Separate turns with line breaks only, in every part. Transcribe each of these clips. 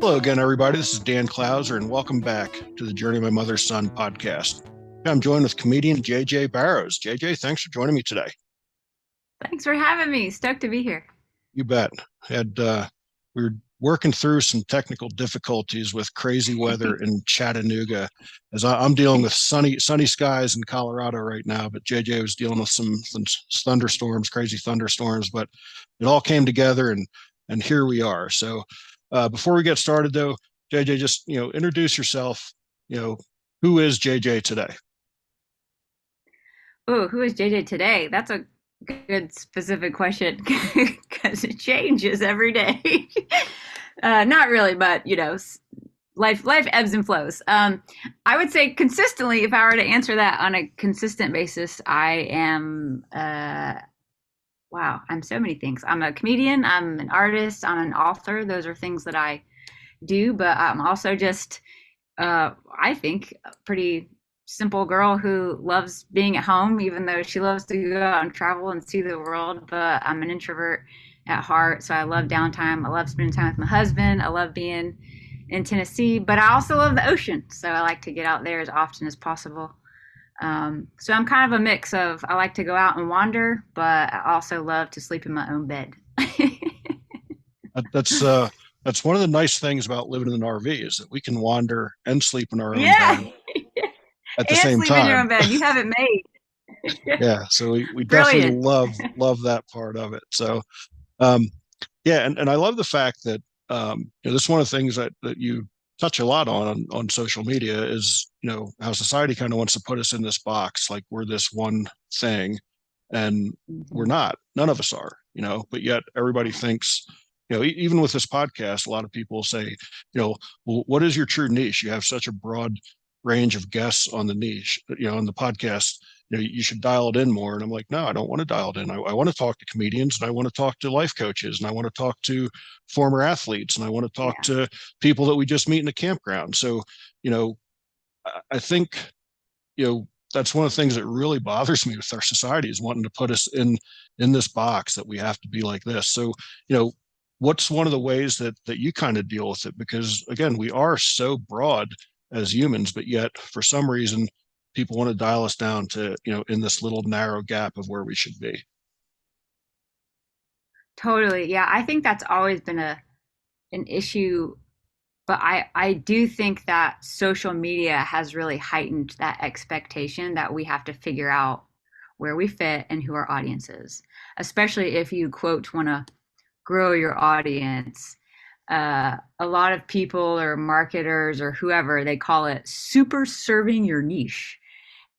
Hello again, everybody. This is Dan Clouser, and welcome back to the Journey of My Mother's Son podcast. I'm joined with comedian JJ Barrows. JJ, thanks for joining me today.
Thanks for having me. Stoked to be here.
You bet. Had we were working through some technical difficulties with crazy weather in Chattanooga, as I'm dealing with sunny skies in Colorado right now. But JJ was dealing with some thunderstorms, crazy thunderstorms. But it all came together, and here we are. So before we get started, though, JJ, just introduce yourself. Who is JJ today?
Oh, who is JJ today? That's a good specific question because it changes every day. Not really, but life ebbs and flows. I would say consistently, if I were to answer that on a consistent basis, I am. Wow, I'm so many things. I'm a comedian. I'm an artist. I'm an author. Those are things that I do, but I'm also just I think, a pretty simple girl who loves being at home, even though she loves to go out and travel and see the world. But I'm an introvert at heart, so I love downtime. I love spending time with my husband. I love being in Tennessee, but I also love the ocean, so I like to get out there as often as possible. So I'm kind of a mix of I like to go out and wander, but I also love to sleep in my own bed.
That's that's one of the nice things about living in an RV is that we can wander and sleep in our own
Yeah,
bed at the
and
same
sleep in your
time.
own bed. You have it made.
Yeah, so we definitely
Brilliant.
love that part of it. So um, yeah, and I love the fact that this is one of the things that you touch a lot on social media is how society kind of wants to put us in this box, like we're this one thing, and we're
Mhm.
not. None of us are, but yet everybody thinks. Even with this podcast, a lot of people say, well, what is your true niche? You have such a broad range of guests on the niche, on the podcast, you should dial it in more. And I'm like, no, I don't want to dial it in. I want to talk to comedians, and I want to talk to life coaches, and I want to talk to former athletes, and I want to talk
Yeah,
to people that we just meet in a campground. So, you know, I think, that's one of the things that really bothers me with our society is wanting to put us in this box that we have to be like this. So, what's one of the ways that you kind of deal with it? Because again, we are so broad as humans, but yet for some reason people want to dial us down to, in this little narrow gap of where we should be.
totally. Yeah, I think that's always been a an issue, but I do think that social media has really heightened that expectation that we have to figure out where we fit and who our audience is, especially if you quote want to grow your audience. A lot of people or marketers or whoever they call it super serving your niche,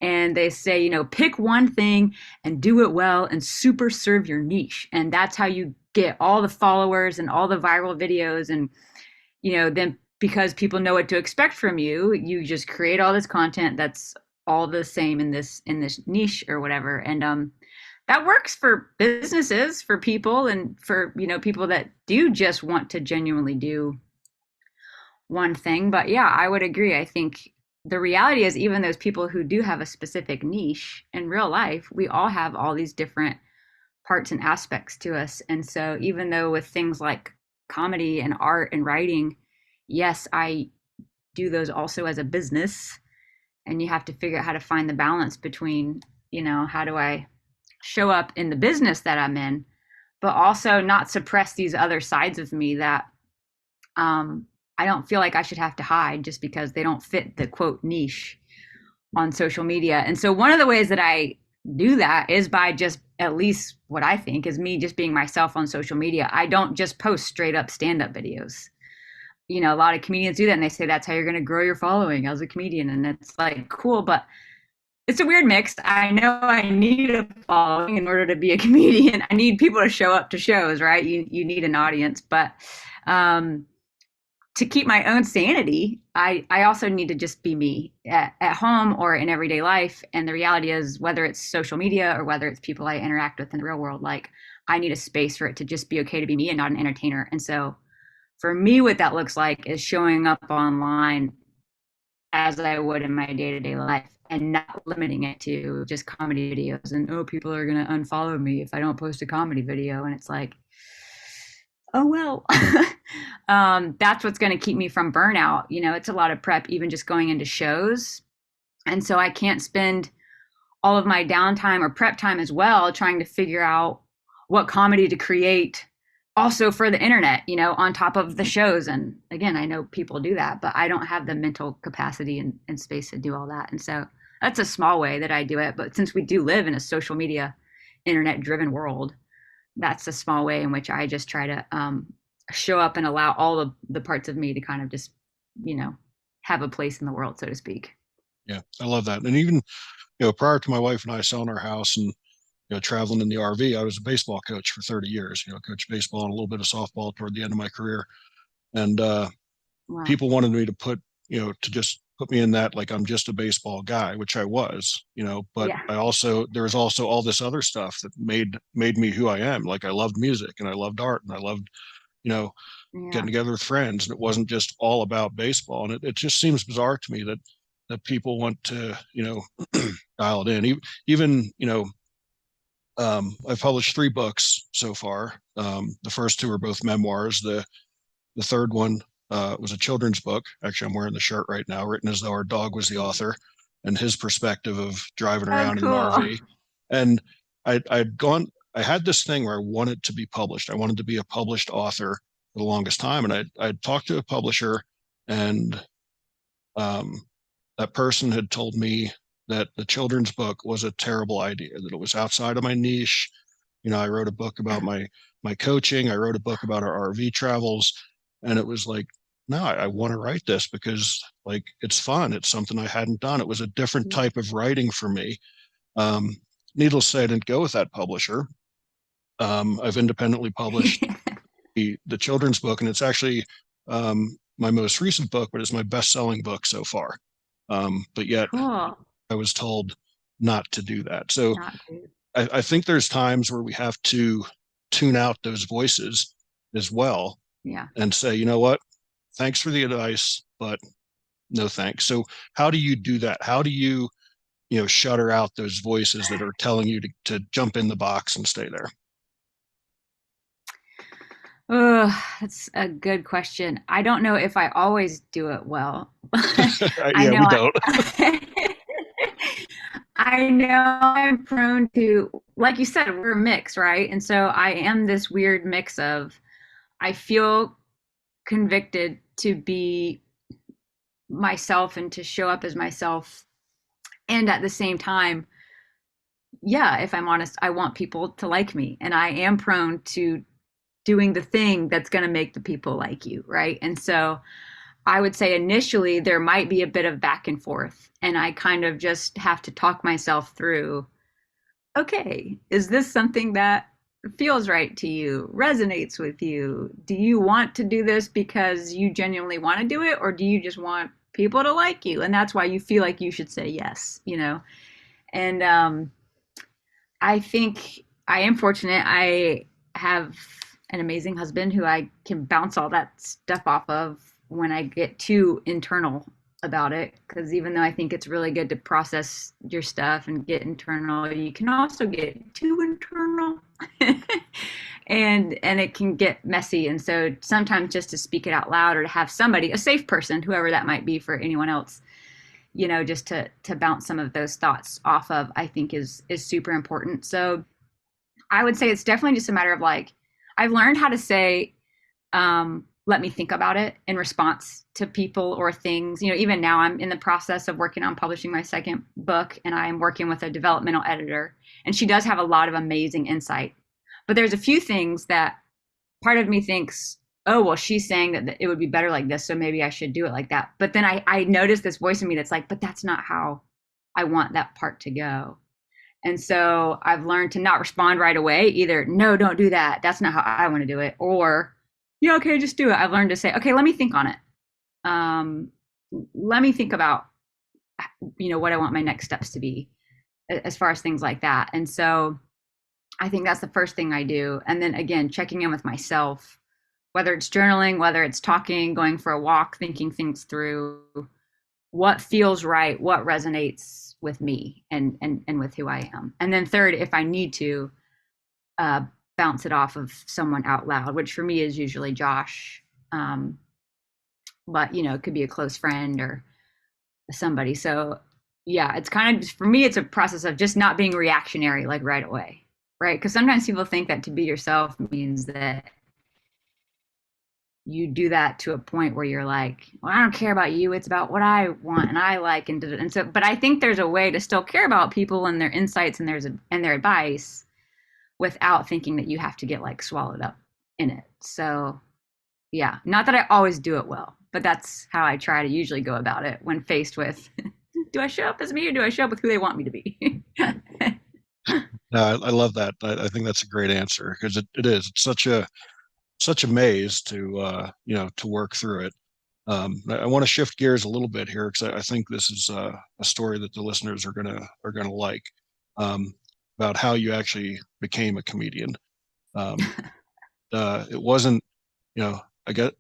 and they say, pick one thing and do it well and super serve your niche. And that's how you get all the followers and all the viral videos. And, then because people know what to expect from you, you just create all this content that's all the same in this niche or whatever. And that works for businesses, for people, and for, people that do just want to genuinely do one thing. But yeah, I would agree. I think the reality is, even those people who do have a specific niche in real life, we all have all these different parts and aspects to us. And so, even though with things like comedy and art and writing, yes, I do those also as a business. And you have to figure out how to find the balance between, how do I show up in the business that I'm in, but also not suppress these other sides of me that um, I don't feel like I should have to hide just because they don't fit the quote niche on social media. And so one of the ways that I do that is by just, at least what I think is me just being myself on social media. I don't just post straight up stand up videos. A lot of comedians do that and they say that's how you're going to grow your following as a comedian. And it's like, cool, but it's a weird mix. I know I need a following in order to be a comedian. I need people to show up to shows, right? You need an audience, but um, to keep my own sanity, I also need to just be me at home or in everyday life. And the reality is, whether it's social media or whether it's people I interact with in the real world, like I need a space for it to just be okay to be me and not an entertainer. And so for me, what that looks like is showing up online as I would in my day to day life and not limiting it to just comedy videos. And oh, people are going to unfollow me if I don't post a comedy video. And it's like, oh well. That's what's going to keep me from burnout. You know, it's a lot of prep, even just going into shows. And so I can't spend all of my downtime or prep time as well trying to figure out what comedy to create also for the internet, you know, on top of the shows. And again, I know people do that, but I don't have the mental capacity and space to do all that. And so that's a small way that I do it. But since we do live in a social media, internet driven world, that's a small way in which I just try to show up and allow all of the parts of me to kind of just, you know, have a place in the world, so to speak.
Yeah, I love that. And even, prior to my wife and I selling our house and, traveling in the RV, I was a baseball coach for 30 years, coached baseball and a little bit of softball toward the end of my career. And
Wow.
people wanted me to to just put me in that, like I'm just a baseball guy, which I was, but
Yeah.
there was also all this other stuff that made me who I am. Like I loved music and I loved art and I loved, you know, getting
Yeah.
together with friends. And it wasn't just all about baseball. And it just seems bizarre to me that people want to, dial it in. Even, I've published 3 books so far. The first 2 are both memoirs. The third one was a children's book. Actually, I'm wearing the shirt right now, written as though our dog was the author and his perspective of driving
Oh,
around in an
cool.
RV. And I had this thing where I wanted to be published. I wanted to be a published author for the longest time. And I'd talked to a publisher, and um, that person had told me that the children's book was a terrible idea, that it was outside of my niche. I wrote a book about my coaching. I wrote a book about our RV travels, and it was like, no, I want to write this because like it's fun. It's something I hadn't done. It was a different type of writing for me. Um, Needless to say, I didn't go with that publisher. I've independently published the children's book, and it's actually my most recent book, but it's my best-selling book so far. But yet,
Cool.
I was told not to do that. So
Not to.
I think there's times where we have to tune out those voices as well
Yeah.
and say, you know what, thanks for the advice, but no thanks. So how do you do that? How do you, shutter out those voices that are telling you to jump in the box and stay there?
Oh, that's a good question. I don't know if I always do it well. I
Yeah,
know
we don't.
I know I'm prone to, like you said, we're a mix, right? And so I am this weird mix of, I feel convicted to be myself and to show up as myself. And at the same time, yeah, if I'm honest, I want people to like me. And I am prone to doing the thing that's going to make the people like you, right? And so I would say initially there might be a bit of back and forth, and I kind of just have to talk myself through, okay, is this something that feels right to you, resonates with you? Do you want to do this because you genuinely want to do it, or do you just want people to like you? And that's why you feel like you should say yes, you know? And I think I am fortunate. I have an amazing husband who I can bounce all that stuff off of when I get too internal about it. Because even though I think it's really good to process your stuff and get internal, you can also get too internal. And it can get messy. And so sometimes just to speak it out loud or to have somebody, a safe person, whoever that might be for anyone else, you know, just to bounce some of those thoughts off of, I think is super important. So I would say it's definitely just a matter of like, I've learned how to say, let me think about it in response to people or things. You know, even now I'm in the process of working on publishing my second book, and I'm working with a developmental editor, and she does have a lot of amazing insight. But there's a few things that part of me thinks, oh, well, she's saying that it would be better like this, so maybe I should do it like that. But then I notice this voice in me that's like, but that's not how I want that part to go. And so I've learned to not respond right away. Either, no, don't do that. That's not how I want to do it. Or, yeah, okay, just do it. I've learned to say, okay, let me think on it. Um, Let me think about, you know, what I want my next steps to be as far as things like that. And so I think that's the first thing I do. And then again, checking in with myself, whether it's journaling, whether it's talking, going for a walk, thinking things through, what feels right, what resonates with me and with who I am. And then third, if I need to, bounce it off of someone out loud, which for me is usually Josh. Um, but it could be a close friend or somebody. So yeah, it's kind of, for me, it's a process of just not being reactionary like right away, right? Because sometimes people think that to be yourself means that you do that to a point where you're like, well, I don't care about you. It's about what I want and I like. And so, but I think there's a way to still care about people and their insights and their advice without thinking that you have to get like swallowed up in it. So yeah, not that I always do it well, but that's how I try to usually go about it when faced with, do I show up as me or do I show up with who they want me to be?
No, I love that. I think that's a great answer because it is. It's such a maze to to work through it. I want to shift gears a little bit here because I think this is a story that the listeners are gonna like, um, about how you actually became a comedian. Um, it wasn't, you know, I get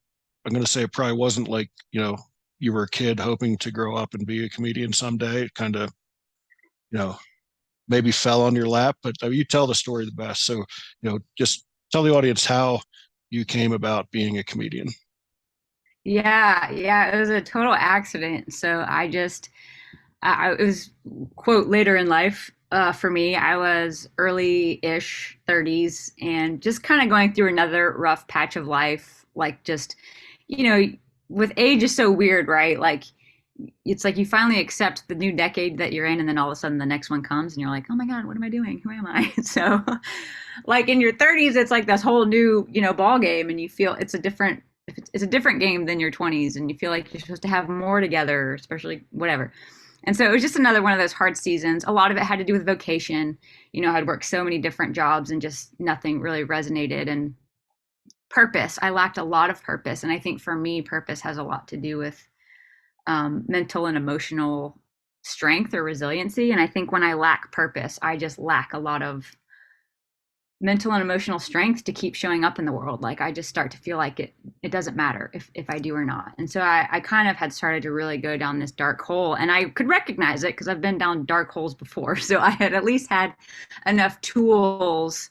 I'm gonna say it probably wasn't like you were a kid hoping to grow up and be a comedian someday. It kind of you know maybe fell on your lap, but you tell the story the best. So just tell the audience how you came about being a comedian.
Yeah, yeah, it was a total accident. So it was quote later in life. For me, I was early-ish 30s and just kind of going through another rough patch of life. Like just, you know, with age is so weird, right? Like it's like you finally accept the new decade that you're in, and then all of a sudden the next one comes, and you're like, oh my God, what am I doing? Who am I? So, like in your 30s, it's like this whole new, ball game, and you feel it's a different game than your 20s, and you feel like you're supposed to have more together, especially whatever. And so it was just another one of those hard seasons. A lot of it had to do with vocation. I'd worked so many different jobs and just nothing really resonated. And purpose, I lacked a lot of purpose. And I think for me, purpose has a lot to do with mental and emotional strength or resiliency. And I think when I lack purpose, I just lack a lot of mental and emotional strength to keep showing up in the world. Like I just start to feel like it doesn't matter if I do or not. And so I kind of had started to really go down this dark hole, and I could recognize it because I've been down dark holes before. So I had at least had enough tools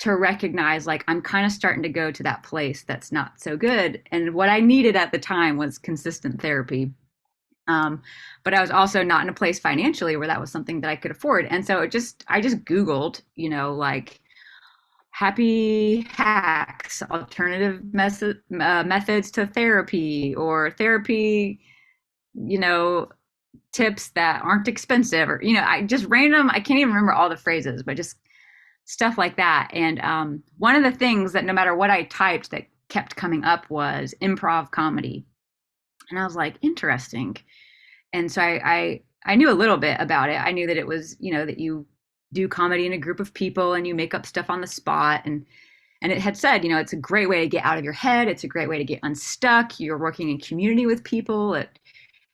to recognize like I'm kind of starting to go to that place that's not so good. And what I needed at the time was consistent therapy. Um, but I was also not in a place financially where that was something that I could afford. And so I just Googled, like happy hacks, alternative methods to therapy, or therapy, you know, tips that aren't expensive, or, I just random, I can't even remember all the phrases, but just stuff like that. And one of the things that no matter what I typed that kept coming up was improv comedy. And I was like, interesting. And so I knew a little bit about it. I knew that it was, that you do comedy in a group of people and you make up stuff on the spot. And it had said, it's a great way to get out of your head. It's a great way to get unstuck. You're working in community with people. It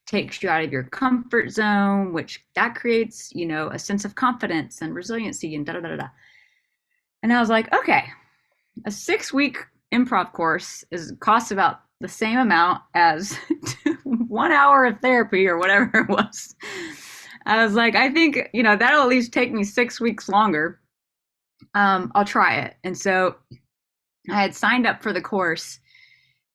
takes you out of your comfort zone, which that creates, a sense of confidence and resiliency and da da da da. And I was like, okay, a 6-week improv course costs about the same amount as 1 hour of therapy or whatever it was. I was like, I think, that'll at least take me 6 weeks longer. I'll try it. And so I had signed up for the course.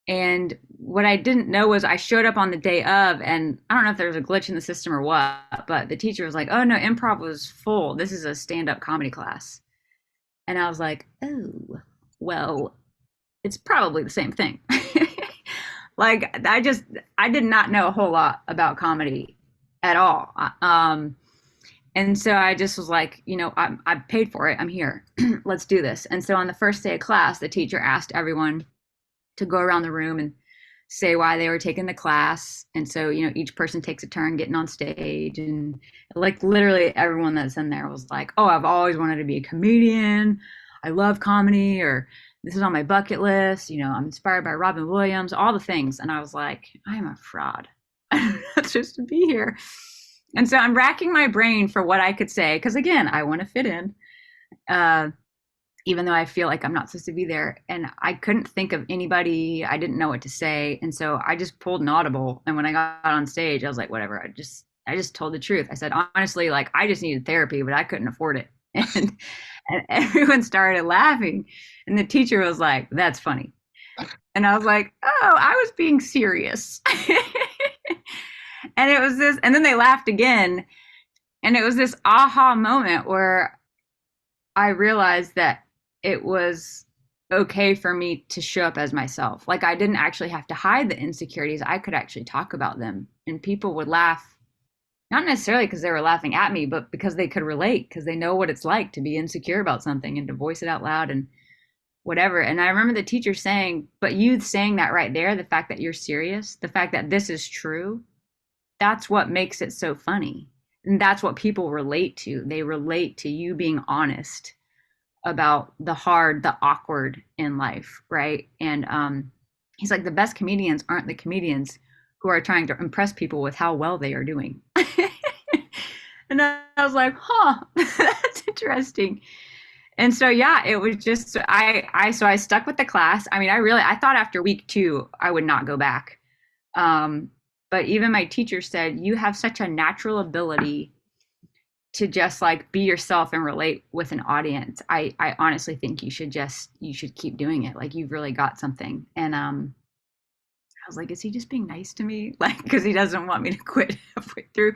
And what I didn't know was I showed up on the day of, and I don't know if there was a glitch in the system or what, but the teacher was like, oh no, improv was full. This is a stand-up comedy class. And I was like, oh, well, it's probably the same thing. Like I did not know a whole lot about comedy at all. And so I just was like, I paid for it. I'm here. Let's do this. And so on the first day of class, the teacher asked everyone to go around the room and say why they were taking the class. And so, each person takes a turn getting on stage. And like literally everyone that's in there was like, oh, I've always wanted to be a comedian. I love comedy, or this is on my bucket list. I'm inspired by Robin Williams, all the things. And I was like, I am a fraud. I'm not supposed to be here. And so I'm racking my brain for what I could say. Cause again, I want to fit in. Even though I feel like I'm not supposed to be there. And I couldn't think of anybody. I didn't know what to say. And so I just pulled an audible. And when I got on stage, I was like, whatever. I just told the truth. I said, honestly, like I just needed therapy, but I couldn't afford it. and, and everyone started laughing. And the teacher was like, "That's funny." And I was like, "Oh, I was being serious." And it was this, and then they laughed again. And it was this aha moment where I realized that it was okay for me to show up as myself. Like I didn't actually have to hide the insecurities. I could actually talk about them, and people would laugh, not necessarily because they were laughing at me, but because they could relate, because they know what it's like to be insecure about something and to voice it out loud and whatever. And I remember the teacher saying, "But you saying that right there, the fact that you're serious, the fact that this is true, that's what makes it so funny." And that's what people relate to. They relate to you being honest about the hard, the awkward in life, right? And he's like, the best comedians aren't the comedians who are trying to impress people with how well they are doing. And I was like, huh, that's interesting. And so yeah, it was just I stuck with the class. I mean, I thought after week 2 I would not go back. Um, but even my teacher said, "You have such a natural ability to just like be yourself and relate with an audience. I honestly think you should keep doing it. Like you've really got something." And I was like, is he just being nice to me? Like, because he doesn't want me to quit halfway through.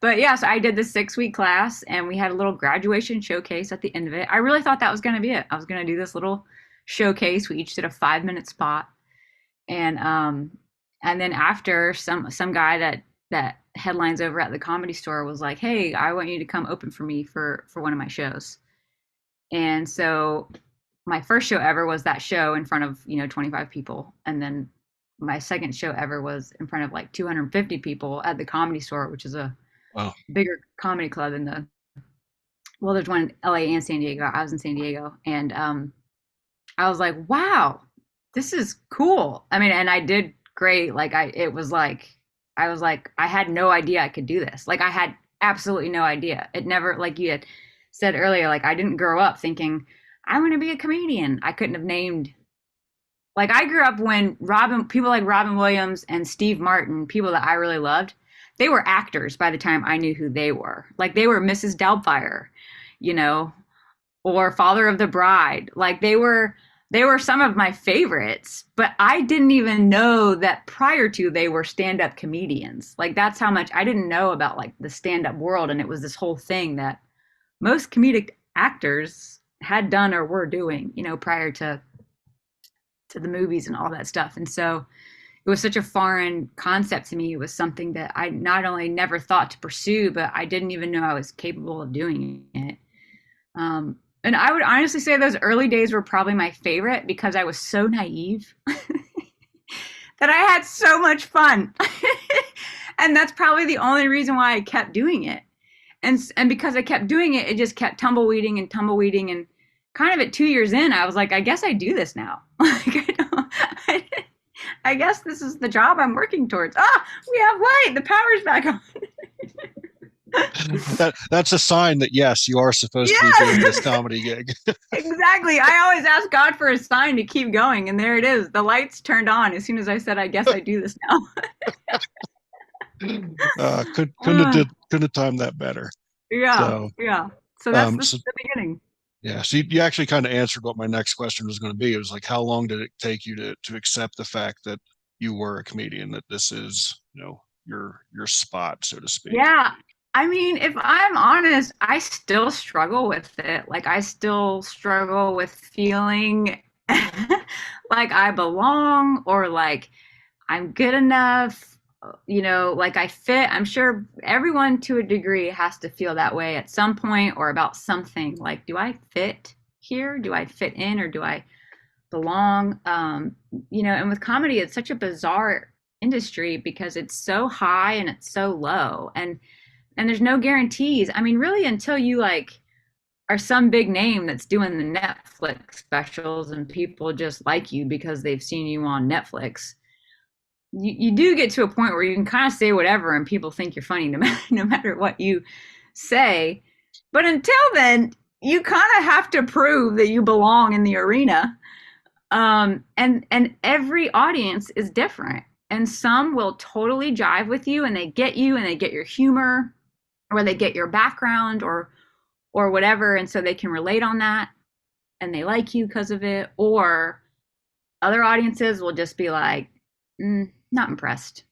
But yeah, so I did the 6-week class and we had a little graduation showcase at the end of it. I really thought that was going to be it. I was going to do this little showcase. We each did a 5-minute spot. And and then after some guy that headlines over at the Comedy Store was like, "Hey, I want you to come open for me for one of my shows." And so my first show ever was that show in front of, 25 people. And then my second show ever was in front of like 250 people at the Comedy Store, which is a
Wow.
bigger comedy club in the, well, there's one in LA and San Diego. I was in San Diego. And I was like, wow, this is cool. I mean, and I did great. Like I was like, I had no idea I could do this. Like I had absolutely no idea. It never, like you had said earlier, like I didn't grow up thinking I want to be a comedian. I couldn't have named, like I grew up when people like Robin Williams and Steve Martin, people that I really loved, they were actors by the time I knew who they were. Like they were Mrs. Doubtfire, you know, or Father of the Bride. Like they were some of my favorites, but I didn't even know that prior to they were stand-up comedians. Like that's how much I didn't know about like the stand-up world, and it was this whole thing that most comedic actors had done or were doing, prior to the movies and all that stuff. And so it was such a foreign concept to me. It was something that I not only never thought to pursue, but I didn't even know I was capable of doing it. And I would honestly say those early days were probably my favorite because I was so naive that I had so much fun. And that's probably the only reason why I kept doing it. And because I kept doing it, it just kept tumbleweeding and tumbleweeding. And kind of at 2 years in, I was like, I guess I do this now. Like, I guess this is the job I'm working towards. Ah, we have light. The power's back on.
That's a sign that yes, you are supposed to be doing this
Yes,
comedy gig.
exactly. I always ask God for a sign to keep going, and there it is. The lights turned on as soon as I said, "I guess I do this now." Uh,
Couldn't have timed that better.
yeah,
So
yeah. So that's
um
the,
so
the beginning.
yeah, so you actually kind of answered what my next question was going to be. It was like, how long did it take you to accept the fact that you were a comedian, that this is, your spot, so to speak?
Yeah. I mean, if I'm honest, I still struggle with it. Like, I still struggle with feeling like I belong or like I'm good enough, like I fit. I'm sure everyone to a degree has to feel that way at some point or about something. Like, do I fit here? Do I fit in or do I belong? And with comedy, it's such a bizarre industry because it's so high and it's so low. And there's no guarantees. I mean, really, until you like are some big name that's doing the Netflix specials and people just like you because they've seen you on Netflix, you do get to a point where you can kind of say whatever and people think you're funny no matter what you say. But until then, you kind of have to prove that you belong in the arena. And every audience is different. And some will totally jive with you and they get your humor or they get your background or whatever, and so they can relate on that and they like you because of it. Or other audiences will just be like, not impressed,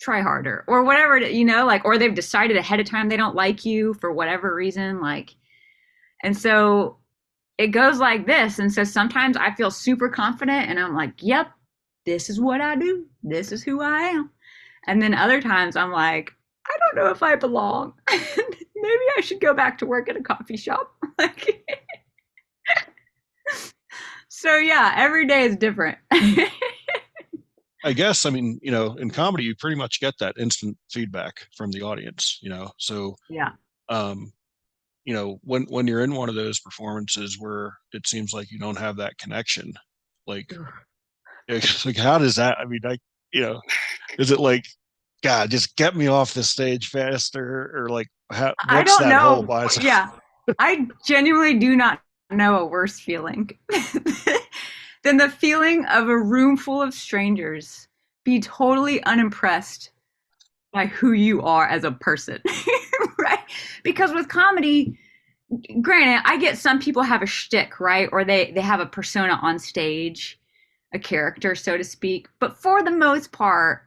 try harder, or whatever, like, or they've decided ahead of time they don't like you for whatever reason, like. And so it goes like this. And so sometimes I feel super confident and I'm like, yep, this is what I do, this is who I am. And then other times I'm like, I don't know if I belong. Maybe I should go back to work at a coffee shop. Like, so yeah, every day is different.
I guess, I mean, in comedy, you pretty much get that instant feedback from the audience, so,
Yeah.
um, when you're in one of those performances where it seems like you don't have that connection, like, like how does that, I mean, is it like, God, just get me off the stage faster, or like,
I
what's
don't
that whole
know.
mindset?
Yeah. I genuinely do not know a worse feeling than the feeling of a room full of strangers be totally unimpressed by who you are as a person. Right? Because with comedy, granted, I get some people have a shtick, right? Or they have a persona on stage, a character, so to speak. But for the most part,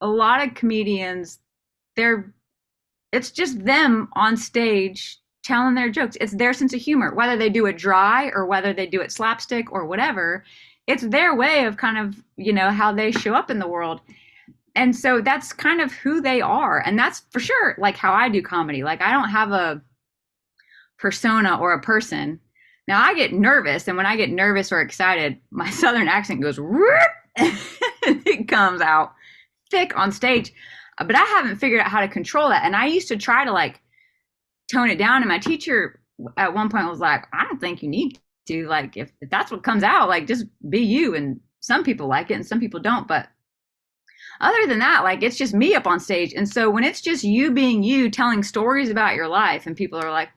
a lot of comedians, they're it's just them on stage telling their jokes. It's their sense of humor, whether they do it dry or whether they do it slapstick or whatever. It's their way of kind of, how they show up in the world. And so that's kind of who they are. And that's for sure like how I do comedy. Like I don't have a persona or a person. Now I get nervous, and when I get nervous or excited, my southern accent goes whoop, and it comes out thick on stage. But I haven't figured out how to control that. And I used to try to like tone it down. And my teacher at one point was like, I don't think you need to. Like, if that's what comes out, like, just be you. And some people like it and some people don't. But other than that, like, it's just me up on stage. And so when it's just you being you, telling stories about your life, and people are like,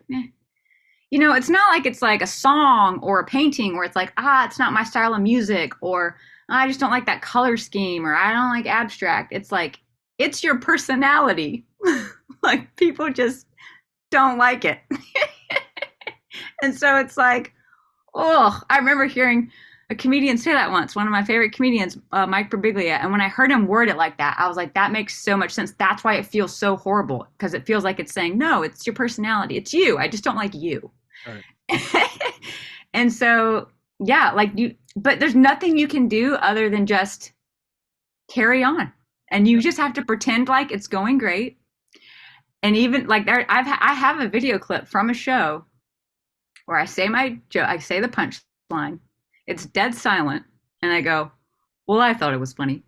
it's not like it's like a song or a painting where it's like, it's not my style of music, or I just don't like that color scheme, or I don't like abstract. It's like, it's your personality. Like, people just don't like it. And so it's like, oh, I remember hearing a comedian say that once, one of my favorite comedians, Mike Birbiglia. And when I heard him word it like that, I was like, that makes so much sense. That's why it feels so horrible, because it feels like it's saying, no, it's your personality. It's you. I just don't like you.
Right.
And so, yeah, like but there's nothing you can do other than just carry on. And you just have to pretend like it's going great. And even like I have a video clip from a show where I say my joke, I say the punchline, it's dead silent, and I go, "Well, I thought it was funny,"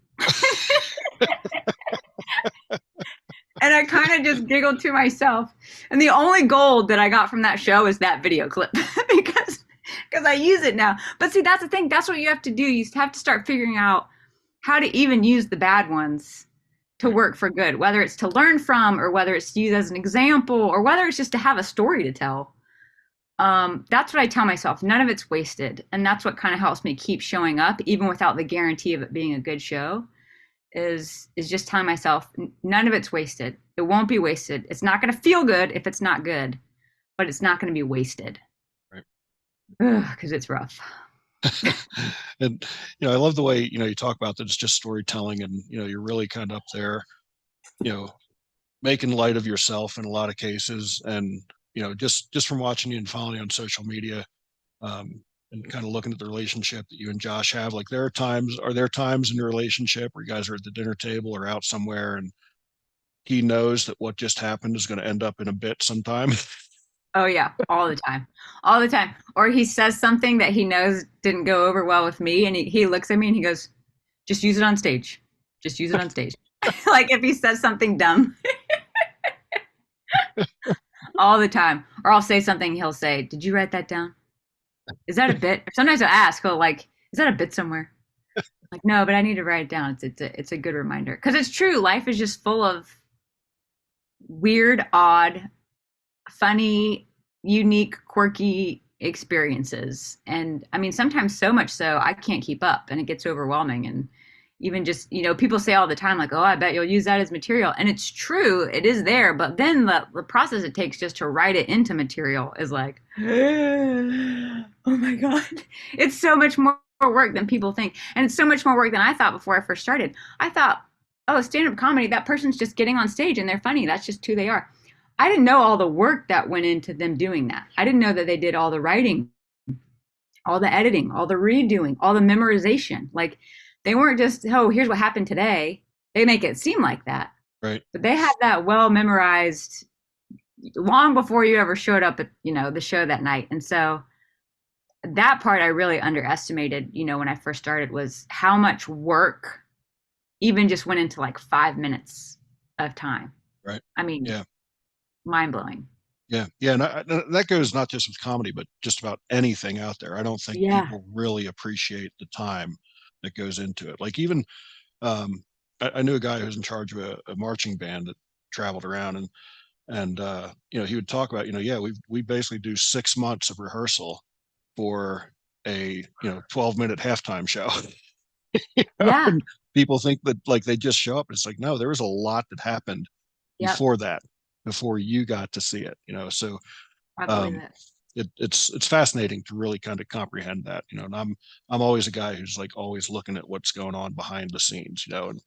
and I kind of just giggled to myself. And the only gold that I got from that show is that video clip because I use it now. But see, that's the thing. That's what you have to do. You have to start figuring out how to even use the bad ones to work for good, whether it's to learn from, or whether it's to use as an example, or whether it's just to have a story to tell. That's what I tell myself. None of it's wasted. And that's what kind of helps me keep showing up, even without the guarantee of it being a good show, is just telling myself, none of it's wasted. It won't be wasted. It's not going to feel good if it's not good, but it's not going to be wasted.
Right.
Because it's rough.
And I love the way you talk about that it's just storytelling, and you're really kind of up there, making light of yourself in a lot of cases. And just from watching you and following you on social media, and kind of looking at the relationship that you and Josh have, like, are there times in your relationship where you guys are at the dinner table or out somewhere, and he knows that what just happened is going to end up in a bit sometime?
Oh yeah, all the time. All the time. Or he says something that he knows didn't go over well with me, and he looks at me and he goes, just use it on stage. Just use it on stage. Like if he says something dumb. All the time. Or I'll say something, he'll say, did you write that down? Is that a bit? Or sometimes I'll ask, he'll like, is that a bit somewhere? Like, no, but I need to write it down. It's a good reminder. Because it's true, life is just full of weird, odd, funny, unique, quirky experiences. And I mean, sometimes so much so I can't keep up, and it gets overwhelming. And even just, people say all the time, like, oh, I bet you'll use that as material. And it's true, it is there. But then the process it takes just to write it into material is like, oh my God. It's so much more work than people think. And it's so much more work than I thought before I first started. I thought, oh, stand up comedy, that person's just getting on stage and they're funny. That's just who they are. I didn't know all the work that went into them doing that. I didn't know that they did all the writing, all the editing, all the redoing, all the memorization. Like they weren't just, oh, here's what happened today. They make it seem like that.
Right.
But they had that well memorized long before you ever showed up at, the show that night. And so that part I really underestimated, when I first started, was how much work even just went into like 5 minutes of time.
Right.
I mean,
Yeah.
mind blowing.
Yeah. Yeah. And that goes not just with comedy, but just about anything out there. I don't think
Yeah.
people really appreciate the time that goes into it. Like even, I knew a guy who was in charge of a marching band that traveled around, and he would talk about, yeah, we basically do 6 months of rehearsal for a 12-minute halftime show.
Yeah.
And people think that like they just show up. It's like, no, there was a lot that happened
Yep.
before that, before you got to see it. So
I believe
um
it.
it's fascinating to really kind of comprehend that, and I'm always a guy who's like always looking at what's going on behind the scenes, and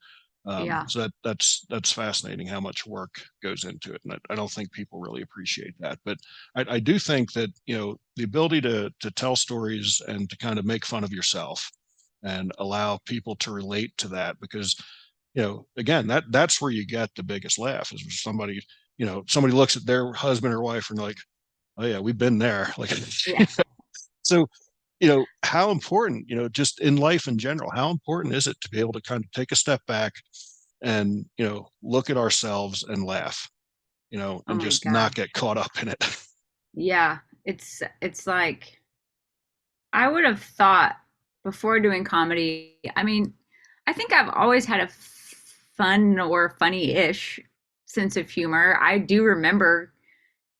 Yeah.
so that's fascinating how much work goes into it, and I don't think people really appreciate that. But I do think that the ability to tell stories and to kind of make fun of yourself and allow people to relate to that, because again, that's where you get the biggest laugh, is when somebody looks at their husband or wife and like, oh yeah, we've been there. Like,
Yeah.
so, how important, just in life in general, how important is it to be able to kind of take a step back and, look at ourselves and laugh,
Oh
and
my
just not
God.
get caught up in it.
Yeah. It's like I would have thought before doing comedy. I mean, I think I've always had a fun or funny-ish sense of humor. I do remember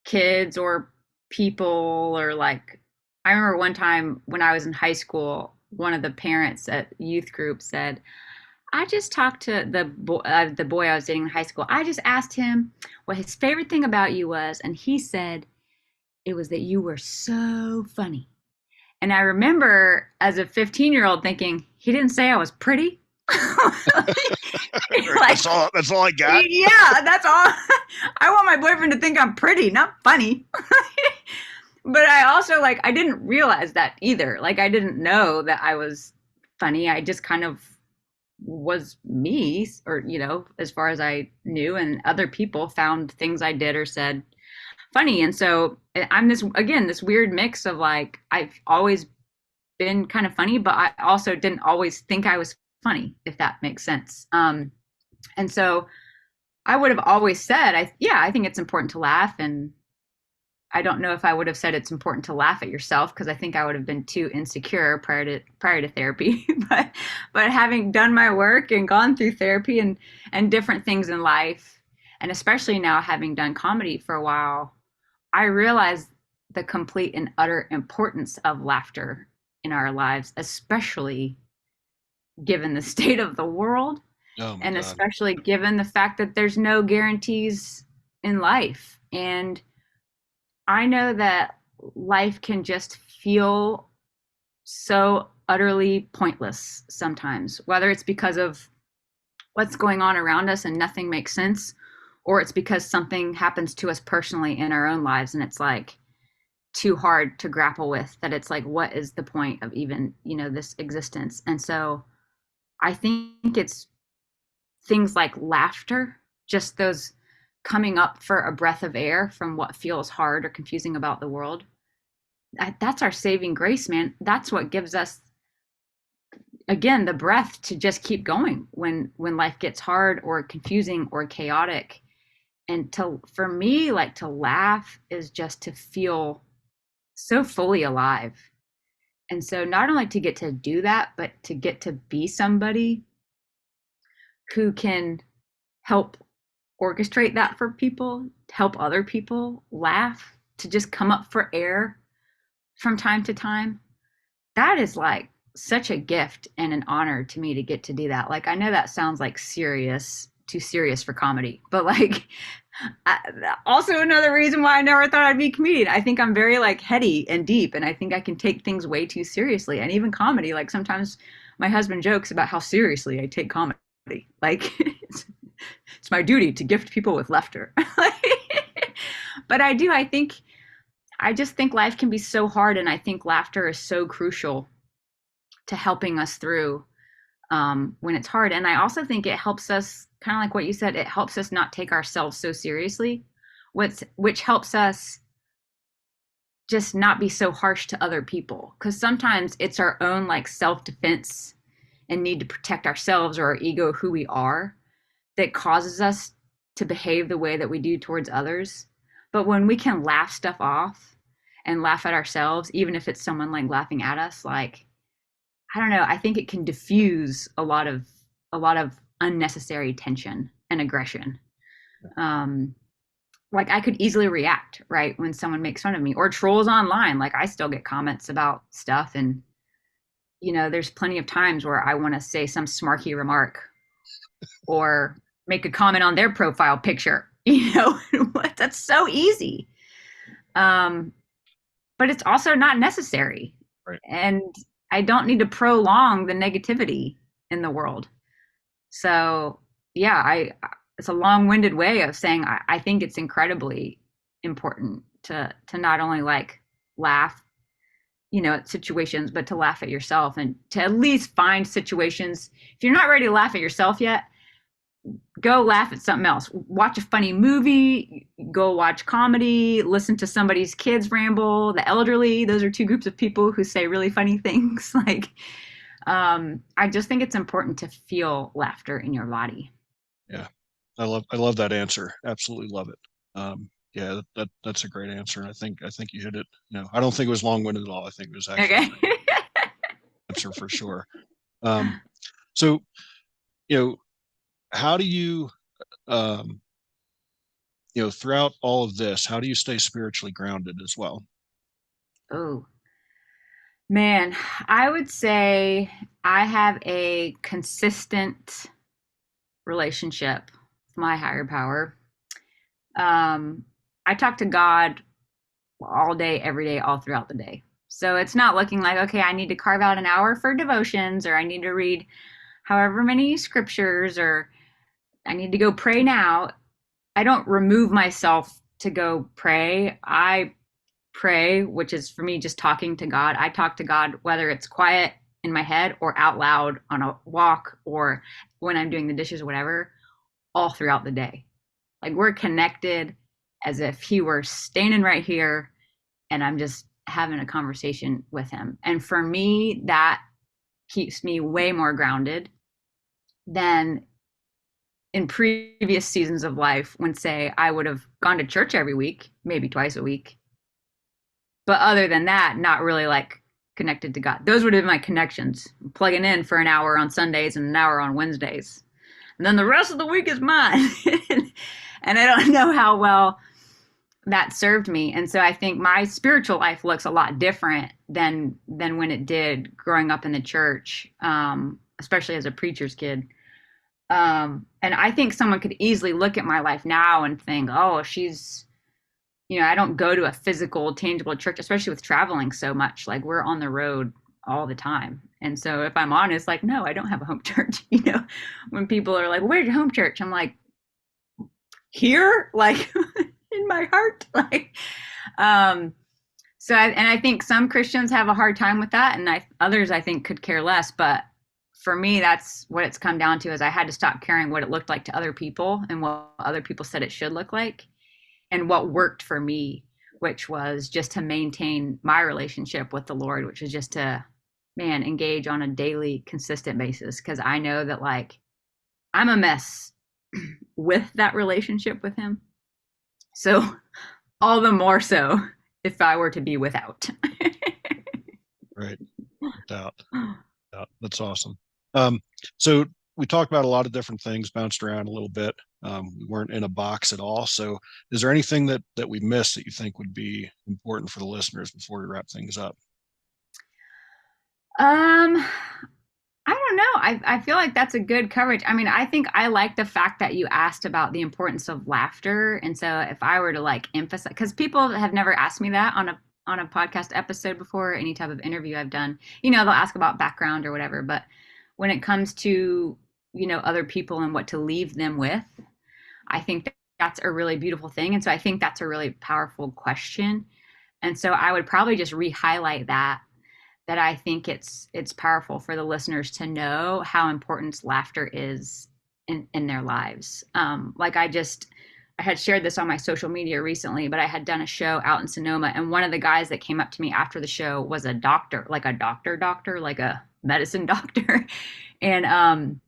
kids or people, or like I remember one time when I was in high school, one of the parents at youth group said, I just talked to the boy I was dating in high school. I just asked him what his favorite thing about you was, and he said it was that you were so funny. And I remember as a 15-year-old thinking, he didn't say I was pretty.
That's
Like,
all. That's all I got.
yeah, that's all. I want my boyfriend to think I'm pretty, not funny. But I also, like, I didn't realize that either. Like, I didn't know that I was funny. I just kind of was me, or, as far as I knew. And other people found things I did or said funny. And so I'm this weird mix of like, I've always been kind of funny, but I also didn't always think I was funny, if that makes sense. And so I would have always said, I think it's important to laugh. And I don't know if I would have said it's important to laugh at yourself, because I think I would have been too insecure prior to therapy. But having done my work and gone through therapy and different things in life, and especially now having done comedy for a while, I realized the complete and utter importance of laughter in our lives, especially given the state of the world,
Oh my
and
God.
especially given the fact that there's no guarantees in life. And I know that life can just feel so utterly pointless sometimes, whether it's because of what's going on around us and nothing makes sense, or it's because something happens to us personally in our own lives and it's like too hard to grapple with, that it's like, what is the point of even, this existence? And so I think it's things like laughter, just those coming up for a breath of air from what feels hard or confusing about the world. That's our saving grace, man. That's what gives us, again, the breath to just keep going when life gets hard or confusing or chaotic. And for me, like, to laugh is just to feel so fully alive. And so not only to get to do that, but to get to be somebody who can help orchestrate that for people, help other people laugh, to just come up for air from time to time. That is like such a gift and an honor to me to get to do that. Like, I know that sounds like serious, too serious for comedy, but like, also another reason why I never thought I'd be a comedian. I think I'm very like heady and deep, and I think I can take things way too seriously. And even comedy, like sometimes my husband jokes about how seriously I take comedy. Like, it's my duty to gift people with laughter. But I do. I just think life can be so hard, and I think laughter is so crucial to helping us through when it's hard. And I also think it helps us, kind of like what you said, it helps us not take ourselves so seriously, which helps us just not be so harsh to other people. Because sometimes it's our own like self defense and need to protect ourselves or our ego, who we are, that causes us to behave the way that we do towards others. But when we can laugh stuff off and laugh at ourselves, even if it's someone like laughing at us, like, I don't know, I think it can diffuse a lot of unnecessary tension and aggression. Um, like I could easily react, right, when someone makes fun of me or trolls online. Like I still get comments about stuff, and there's plenty of times where I want to say some smarky remark or make a comment on their profile picture. That's so easy. Um, but it's also not necessary.
Right.
And I don't need to prolong the negativity in the world. So, yeah, it's a long-winded way of saying I think it's incredibly important to not only like laugh, at situations, but to laugh at yourself and to at least find situations. If you're not ready to laugh at yourself yet, go laugh at something else. Watch a funny movie, go watch comedy, listen to somebody's kids ramble, the elderly. Those are two groups of people who say really funny things. Like, I just think it's important to feel laughter in your body.
Yeah. I love that answer. Absolutely love it. Yeah, that's a great answer. And I think you hit it. I don't think it was long-winded at all. I think it was actually a
Okay.
great answer for sure. Um, so, you know, how do you, um, throughout all of this, how do you stay spiritually grounded as well?
Oh, man, I would say I have a consistent relationship with my higher power. Um, I talk to God all day, every day, all throughout the day. So it's not looking like, okay, I need to carve out an hour for devotions, or I need to read however many scriptures, or I need to go pray now. I don't remove myself to go pray. I pray, which is for me just talking to God. I talk to God whether it's quiet in my head or out loud on a walk or when I'm doing the dishes or whatever, all throughout the day. Like we're connected as if He were standing right here and I'm just having a conversation with Him. And for me, that keeps me way more grounded than in previous seasons of life when, say, I would have gone to church every week, maybe twice a week, but other than that, not really like connected to God. Those would have been my connections. Plugging in for an hour on Sundays and an hour on Wednesdays. And then the rest of the week is mine. And I don't know how well that served me. And so I think my spiritual life looks a lot different than when it did growing up in the church, especially as a preacher's kid. And I think someone could easily look at my life now and think, oh, I don't go to a physical, tangible church, especially with traveling so much. Like we're on the road all the time. And so if I'm honest, like, no, I don't have a home church. When people are like, where's your home church? I'm like, here, like in my heart. Like, I think some Christians have a hard time with that. And others I think could care less. But for me, that's what it's come down to is I had to stop caring what it looked like to other people and what other people said it should look like and what worked for me, which was just to maintain my relationship with the Lord, which was just to, man, engage on a daily, consistent basis. Cause I know that like I'm a mess with that relationship with Him. So all the more so if I were to be without.
Right. Without doubt. That's awesome. Um, so we talked about a lot of different things, bounced around a little bit. We weren't in a box at all. So is there anything that we missed that you think would be important for the listeners before we wrap things up?
Um, I don't know. I feel like that's a good coverage. I mean, I think I like the fact that you asked about the importance of laughter. And so if I were to like emphasize, because people have never asked me that on a podcast episode before, any type of interview I've done, they'll ask about background or whatever. But when it comes to, other people and what to leave them with, I think that's a really beautiful thing. And so I think that's a really powerful question. And so I would probably just re-highlight that I think it's powerful for the listeners to know how important laughter is in their lives. Like I had shared this on my social media recently, but I had done a show out in Sonoma, and one of the guys that came up to me after the show was a doctor, like a doctor, like a medicine doctor, and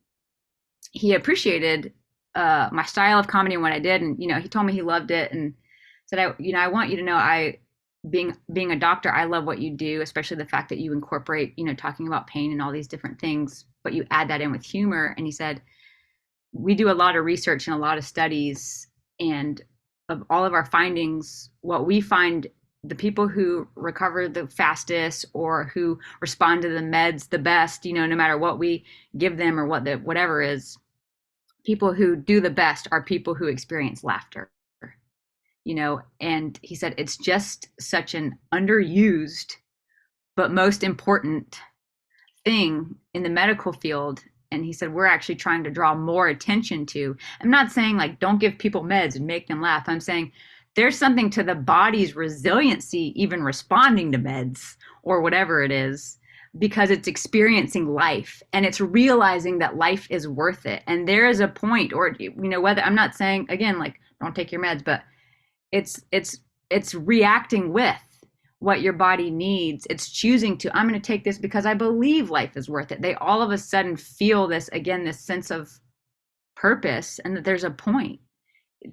he appreciated my style of comedy and what I did, and he told me he loved it and said, I want you to know being a doctor, I love what you do, especially the fact that you incorporate, talking about pain and all these different things, but you add that in with humor. And he said, we do a lot of research and a lot of studies, and of all of our findings, what we find, the people who recover the fastest or who respond to the meds the best, no matter what we give them or whatever is, people who do the best are people who experience laughter. And he said it's just such an underused but most important thing in the medical field. And he said we're actually trying to draw more attention to, I'm not saying like don't give people meds and make them laugh, I'm saying there's something to the body's resiliency even responding to meds or whatever it is, because it's experiencing life and it's realizing that life is worth it. And there is a point, or whether, I'm not saying again like don't take your meds, but it's reacting with what your body needs. It's choosing to, I'm going to take this because I believe life is worth it. They all of a sudden feel this again, this sense of purpose, and that there's a point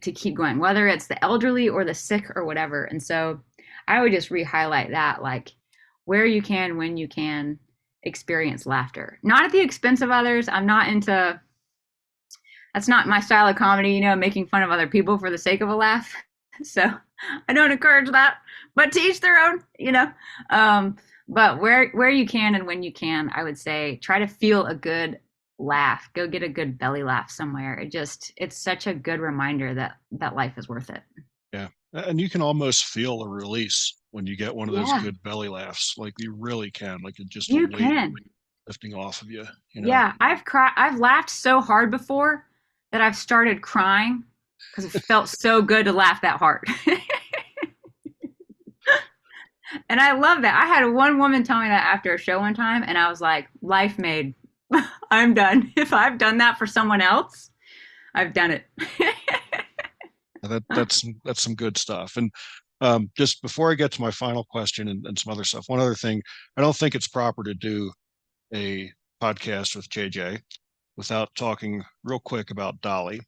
to keep going, whether it's the elderly or the sick or whatever. And so I would just re-highlight that, like, where you can, when you can, experience laughter, not at the expense of others. I'm not into, that's not my style of comedy, making fun of other people for the sake of a laugh. So I don't encourage that, but to each their own. But where you can and when you can, I would say try to feel a good laugh. Go get a good belly laugh somewhere. It's such a good reminder that life is worth it.
Yeah. And you can almost feel a release when you get one of those
Yeah,
good belly laughs. Like you really can, like it's just a
you
weight
can.
lifting off of you, you know?
Yeah, I've laughed so hard before that I've started crying because it felt so good to laugh that hard. And I love that. I had one woman tell me that after a show one time, and I was like, life made. I'm done. If I've done that for someone else, I've done it.
That's some good stuff. And just before I get to my final question and some other stuff, one other thing, I don't think it's proper to do a podcast with JJ without talking real quick about Dolly.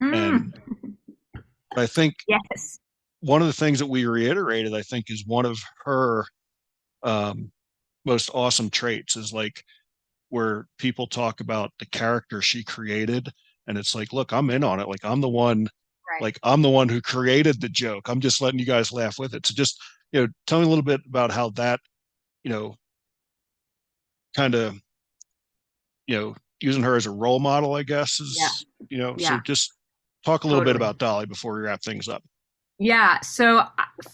Mm,
And I think
yes.
one of the things that we reiterated, I think, is one of her um, most awesome traits is like where people talk about the character she created, and it's like, look, I'm in on it.
Right.
Like I'm the one who created the joke. I'm just letting you guys laugh with it. So just tell me a little bit about how that you know kind of using her as a role model, I guess,
Yeah.
is so
Yeah.
just talk a little bit
Totally.
about Dolly before we wrap things up.
Yeah. So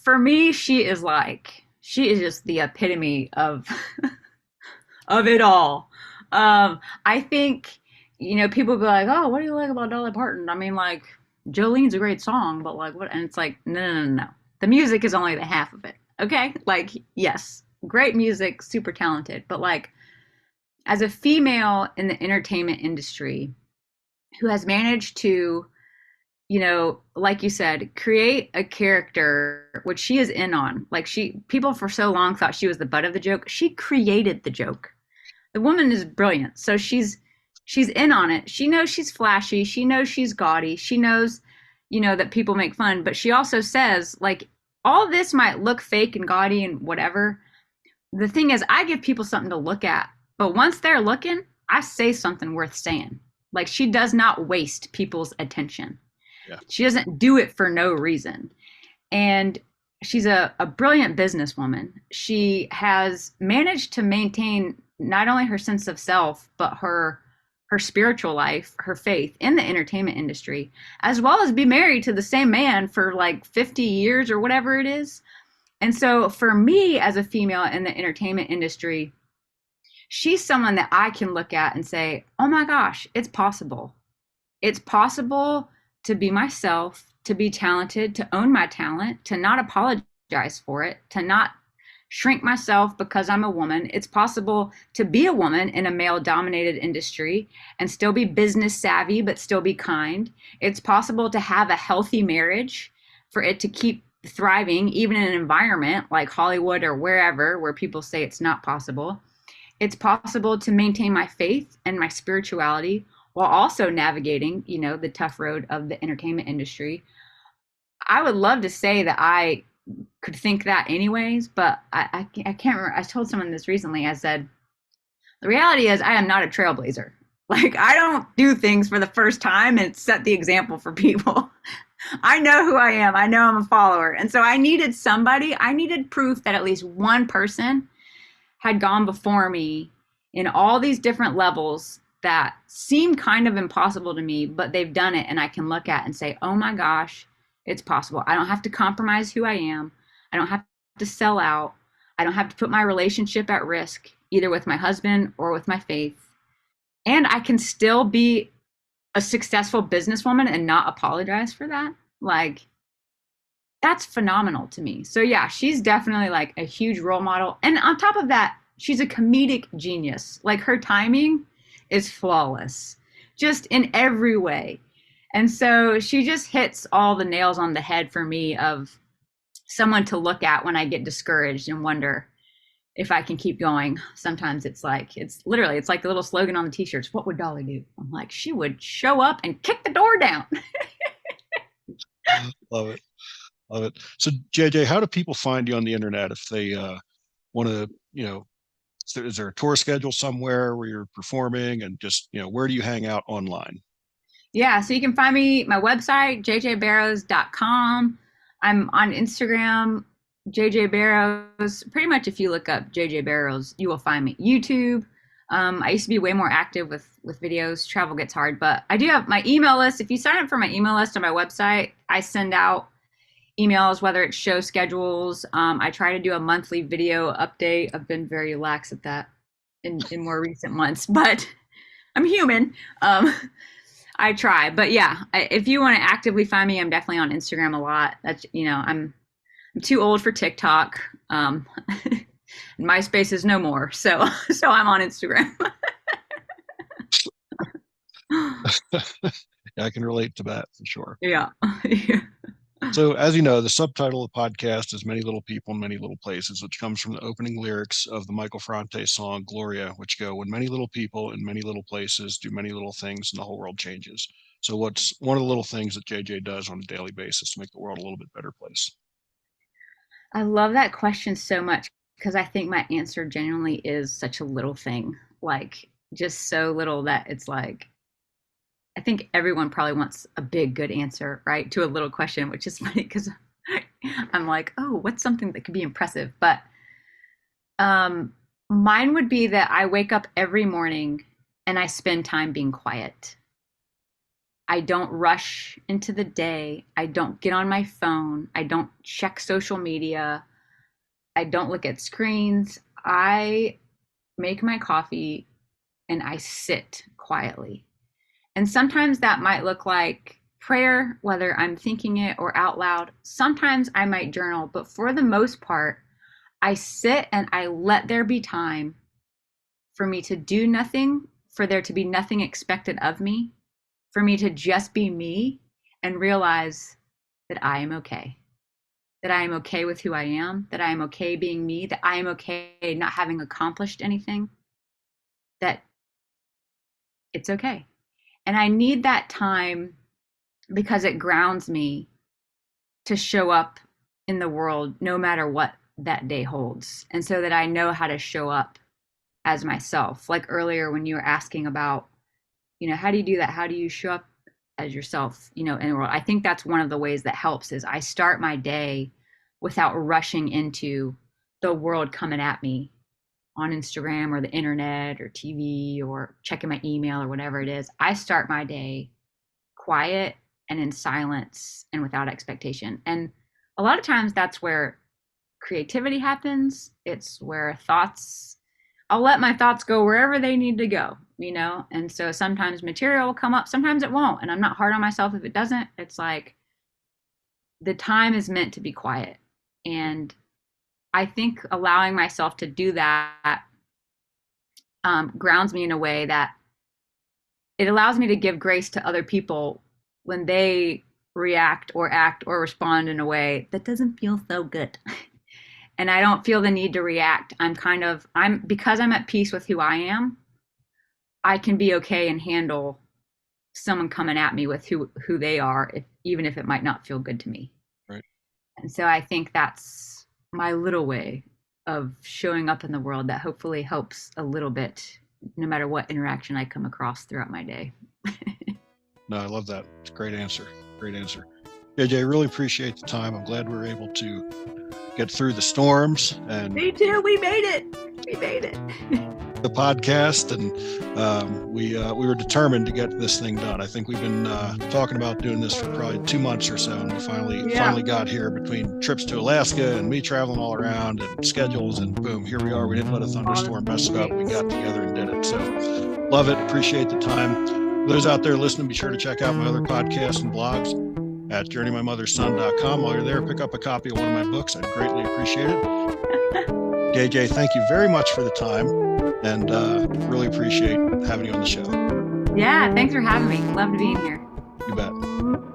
for me, she is just the epitome of of it all. I think, people be like, "Oh, what do you like about Dolly Parton?" I mean, like, Jolene's a great song, but like, what? And it's like, no, no, no, no. The music is only the half of it. Okay, like, yes, great music, super talented, but like, as a female in the entertainment industry who has managed to, like you said, create a character which she is in on. Like, people for so long thought she was the butt of the joke. She created the joke. The woman is brilliant. So she's in on it. She knows she's flashy. She knows she's gaudy. She knows, that people make fun, but she also says like all this might look fake and gaudy and whatever. The thing is I give people something to look at, but once they're looking, I say something worth saying. Like she does not waste people's attention.
Yeah.
She doesn't do it for no reason. And she's a brilliant businesswoman. She has managed to maintain not only her sense of self, but her spiritual life, her faith in the entertainment industry, as well as be married to the same man for like 50 years or whatever it is. And so for me as a female in the entertainment industry, she's someone that I can look at and say, "Oh my gosh, it's possible. It's possible to be myself, to be talented, to own my talent, to not apologize for it, to not shrink myself because I'm a woman. It's possible to be a woman in a male dominated industry and still be business savvy, but still be kind. It's possible to have a healthy marriage for it to keep thriving, even in an environment like Hollywood or wherever where people say it's not possible. It's possible to maintain my faith and my spirituality while also navigating, the tough road of the entertainment industry. I would love to say that I could think that anyways, but I can't remember. I told someone this recently. I said, the reality is I am not a trailblazer. Like, I don't do things for the first time and set the example for people. I know who I am. I know I'm a follower. And so I needed proof that at least one person had gone before me in all these different levels that seem kind of impossible to me, but they've done it and I can look at and say, oh my gosh, it's possible. I don't have to compromise who I am. I don't have to sell out. I don't have to put my relationship at risk, either with my husband or with my faith. And I can still be a successful businesswoman and not apologize for that. Like, that's phenomenal to me. So yeah, she's definitely like a huge role model. And on top of that, she's a comedic genius. Like, her timing is flawless, just in every way. And so she just hits all the nails on the head for me of someone to look at when I get discouraged and wonder if I can keep going. Sometimes it's like the little slogan on the t-shirts. What would Dolly do? I'm like, she would show up and kick the door down.
Love it. Love it. So JJ, how do people find you on the internet if they want to, is there a tour schedule somewhere where you're performing, and just, where do you hang out online?
Yeah, so you can find me my website jjbarrows.com. I'm on Instagram, JJ Barrows. Pretty much if you look up JJ Barrows, you will find me. YouTube. I used to be way more active with videos. Travel gets hard, but I do have my email list. If you sign up for my email list on my website, I send out emails, whether it's show schedules. I try to do a monthly video update. I've been very lax at that in more recent months, but I'm human. I try, but yeah, if you want to actively find me, I'm definitely on Instagram a lot. That's, I'm too old for TikTok. MySpace is no more, so so I'm on Instagram.
Yeah, I can relate to that for sure.
Yeah.
So, as you know, the subtitle of the podcast is Many Little People in Many Little Places, which comes from the opening lyrics of the Michael Franti song Gloria, which go, when many little people in many little places do many little things and the whole world changes. So, what's one of the little things that JJ does on a daily basis to make the world a little bit better place?
I love that question so much because I think my answer genuinely is such a little thing, like just so little that it's like, I think everyone probably wants a big, good answer, right, to a little question, which is funny because I'm like, oh, what's something that could be impressive? But um, mine would be that I wake up every morning and I spend time being quiet. I don't rush into the day. I don't get on my phone. I don't check social media. I don't look at screens. I make my coffee and I sit quietly. And sometimes that might look like prayer, whether I'm thinking it or out loud. Sometimes I might journal, but for the most part, I sit and I let there be time for me to do nothing, for there to be nothing expected of me, for me to just be me and realize that I am okay. That I am okay with who I am, that I am okay being me, that I am okay not having accomplished anything, that it's okay. And I need that time because it grounds me to show up in the world no matter what that day holds. And so that I know how to show up as myself. Like earlier when you were asking about, how do you do that? How do you show up as yourself, in the world? I think that's one of the ways that helps is I start my day without rushing into the world coming at me on Instagram or the internet or TV or checking my email or whatever it is. I start my day quiet and in silence and without expectation. And a lot of times that's where creativity happens. It's where I'll let my thoughts go wherever they need to go, And so sometimes material will come up, sometimes it won't. And I'm not hard on myself if it doesn't. It's like the time is meant to be quiet. And I think allowing myself to do that grounds me in a way that it allows me to give grace to other people when they react or act or respond in a way that doesn't feel so good. And I don't feel the need to react. Because I'm at peace with who I am, I can be okay and handle someone coming at me with who they are, even if it might not feel good to me.
Right.
And so I think that's my little way of showing up in the world that hopefully helps a little bit, no matter what interaction I come across throughout my day.
No, I love that. It's a great answer. Great answer. JJ, really appreciate the time. I'm glad we were able to get through the storms. And
me too. We made it.
The podcast, and we were determined to get this thing done. I think we've been talking about doing this for probably 2 months or so, and we finally got here between trips to Alaska and me traveling all around and schedules, and boom, here we are. We didn't let a thunderstorm mess us up. We got together and did it. So love it. Appreciate the time. For those out there listening, be sure to check out my other podcasts and blogs at journeymymotherson.com. While you're there, pick up a copy of one of my books. I'd greatly appreciate it. JJ, thank you very much for the time, and really appreciate having you on the show.
Yeah, thanks for having me. Loved being here.
You bet.